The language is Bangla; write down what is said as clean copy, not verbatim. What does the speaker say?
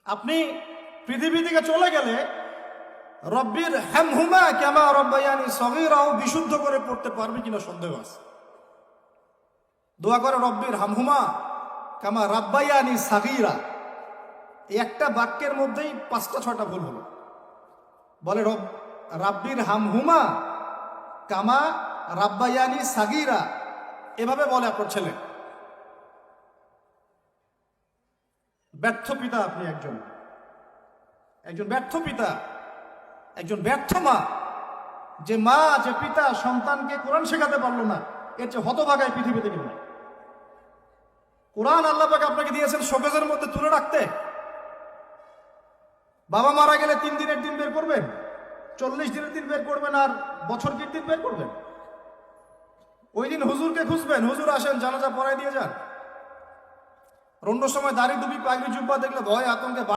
আপনি পৃথিবী থেকে চলে গেলে রব্বির হামহুমা কামা রব্বায়ানি সগীরাও বিশুদ্ধ করে পড়তে পারবে কিনা সন্দেহ আছে। দোয়া করে রব্বির হামহুমা কামা রাব্বায়ানি সাগীরা। এই একটা বাক্যের মধ্যেই 5টা-6টা ভুল হলো। বলে রাব্বির হামহুমা কামা রাব্বায়ানি সাগীরা, এভাবে বলে আপনার ছেলে। ব্যর্থ পিতা আপনি, একজন ব্যর্থ পিতা, একজন ব্যর্থ মা। যে মা, যে পিতা সন্তানকে কোরআন শেখাতে পারলো না, এর চেয়ে হতভাগায় পৃথিবীতে কেউ নাই। কোরআন আল্লাহ পাক আপনাকে দিয়েছেন শোকেজের মধ্যে তুলে রাখতে। বাবা মারা গেলে 3 দিনের দিন বের করবেন, 40 দিনের দিন বের করবেন, আর বছর কি দিন বের করবেন? ওই দিন হুজুরকে খুঁজবেন, হুজুর আসেন জানাজা পড়ায় দিয়ে যান। রন্ডর সময় দাড়ি টুপি পাগড়ি জুব্বা দেখলে ভয় আতঙ্কে